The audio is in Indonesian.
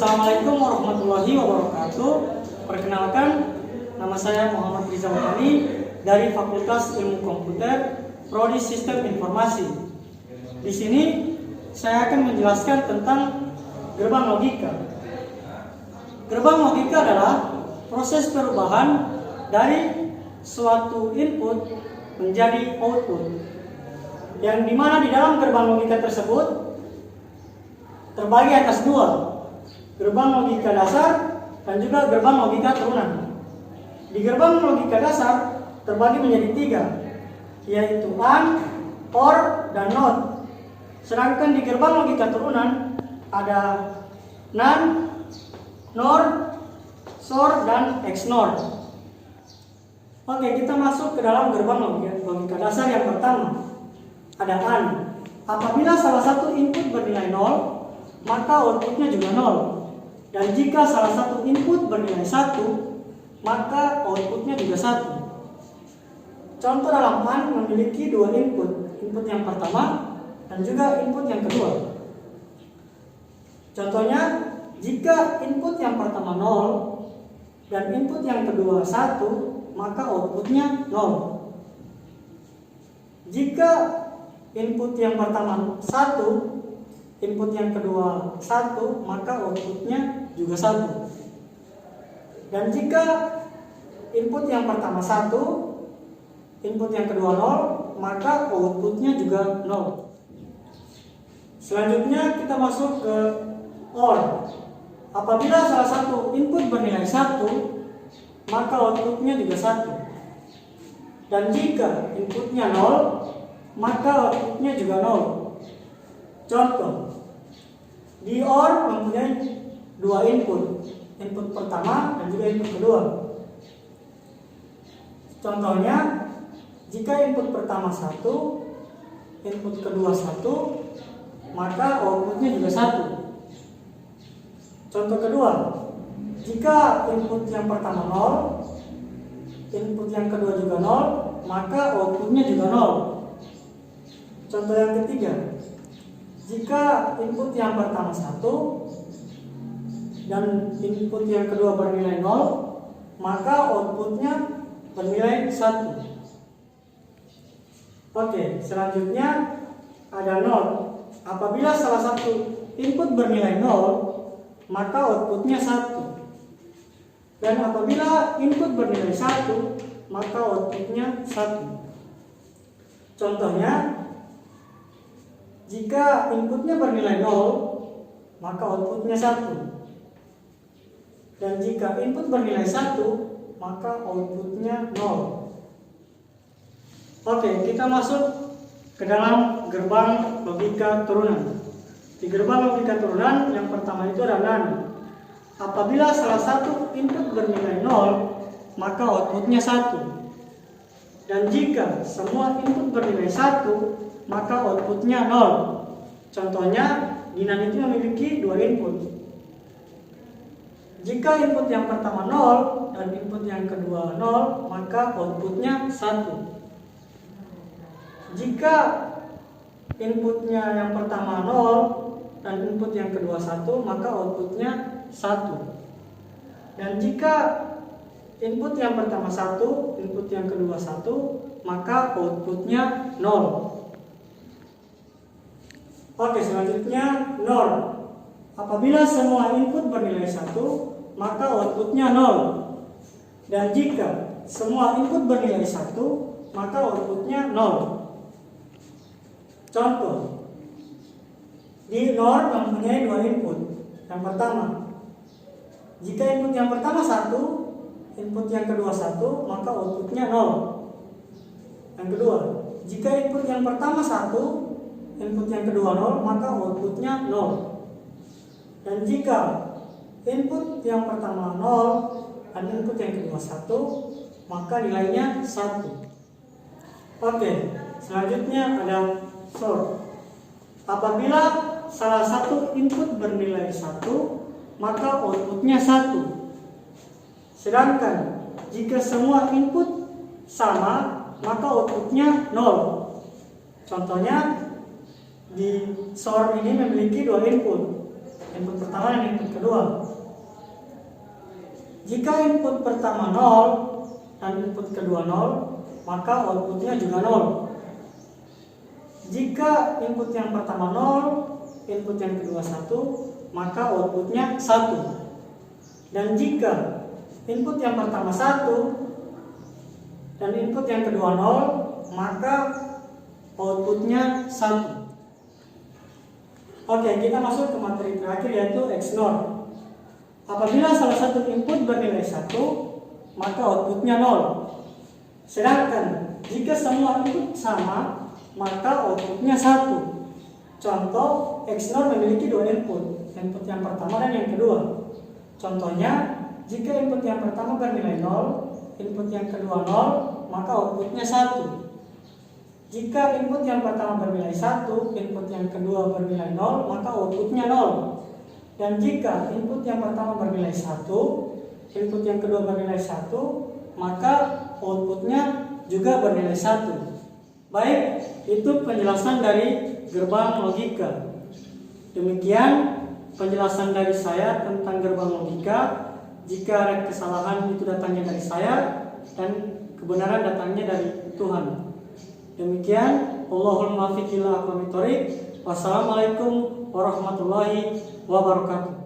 Assalamualaikum warahmatullahi wabarakatuh. Perkenalkan, nama saya Muhammad Rizal Utami dari Fakultas Ilmu Komputer, Prodi Sistem Informasi. Di sini saya akan menjelaskan tentang gerbang logika. Gerbang logika adalah proses perubahan dari suatu input menjadi output, yang dimana di dalam gerbang logika tersebut terbagi atas dua, gerbang logika dasar dan juga gerbang logika turunan. Di gerbang logika dasar terbagi menjadi tiga, yaitu AND, OR, dan NOT. Sedangkan di gerbang logika turunan ada NAND, NOR, SOR, dan XNOR. Oke, kita masuk ke dalam gerbang logika dasar yang pertama. Ada AND. Apabila salah satu input bernilai 0, maka outputnya juga 0. Dan jika salah satu input bernilai 1, maka outputnya juga 1. Contoh dalam AND memiliki dua input, input yang pertama dan juga input yang kedua. Contohnya, jika input yang pertama 0 dan input yang kedua 1, maka outputnya 0. Jika input yang pertama 1, input yang kedua 1, maka outputnya juga 1. Dan jika input yang pertama 1, input yang kedua 0, maka outputnya juga 0. Selanjutnya kita masuk ke OR. Apabila salah satu input bernilai 1, maka outputnya juga 1. Dan jika inputnya 0, maka outputnya juga 0. Contoh, di OR mempunyai dua input, input pertama dan juga input kedua. Contohnya, jika input pertama 1, input kedua 1, maka outputnya juga 1. Contoh kedua, jika input yang pertama 0, input yang kedua juga 0, maka outputnya juga 0. Contoh yang ketiga, jika input yang pertama 1 dan input yang kedua bernilai 0, maka outputnya bernilai 1. Oke, selanjutnya ada NOT. Apabila salah satu input bernilai 0, maka outputnya 1. Dan apabila input bernilai 1, maka outputnya 1. Contohnya, jika inputnya bernilai 0, maka outputnya 1. Dan jika input bernilai 1, maka outputnya 0. Oke, kita masuk ke dalam gerbang logika turunan. Di gerbang logika turunan yang pertama itu ada NAND. Apabila salah satu input bernilai 0, maka outputnya 1. Dan jika semua input bernilai 1, maka outputnya 0. Contohnya, di NAND itu memiliki dua input. Jika input yang pertama 0 dan input yang kedua 0, maka outputnya 1. Jika inputnya yang pertama 0 dan input yang kedua 1, maka outputnya 1. Dan jika input yang pertama 1, input yang kedua 1, maka outputnya 0. Oke, selanjutnya NOR. Apabila semua input bernilai 1, maka outputnya 0. Dan jika semua input bernilai 1, maka outputnya 0. Contoh, di NOR mempunyai dua input. Yang pertama, jika input yang pertama 1, input yang kedua 1, maka outputnya 0. Yang kedua, jika input yang pertama 1, input yang kedua 0, maka outputnya 0. Dan jika input yang pertama 0 dan input yang kedua 1, maka nilainya 1. Oke, selanjutnya ada SOR. Apabila salah satu input bernilai 1, maka outputnya 1. Sedangkan jika semua input sama, maka outputnya 0. Contohnya, di SOR ini memiliki dua input. input pertama dan input kedua. Jika input pertama 0 dan input kedua 0, maka outputnya juga 0. Jika input yang pertama 0, input yang kedua 1, maka outputnya 1. Dan jika input yang pertama 1 dan input yang kedua 0, maka outputnya 1. Oke, kita masuk ke materi terakhir, yaitu XNOR. Apabila salah satu input bernilai 1, maka outputnya 0. Sedangkan jika semua input sama, maka outputnya 1. Contoh, XNOR memiliki dua input yang pertama dan yang kedua. Contohnya, jika input yang pertama bernilai 0, input yang kedua 0, maka outputnya 1. Jika input yang pertama bernilai 1, input yang kedua bernilai 0, maka outputnya 0. Dan jika input yang pertama bernilai 1, input yang kedua bernilai 1, maka outputnya juga bernilai 1. Baik, itu penjelasan dari gerbang logika. Demikian penjelasan dari saya tentang gerbang logika. Jika ada kesalahan, itu datangnya dari saya, dan kebenaran datangnya dari Tuhan. Demikian, Allahul muwaffiq ila aqwamit thoriq. Wassalamualaikum warahmatullahi wabarakatuh.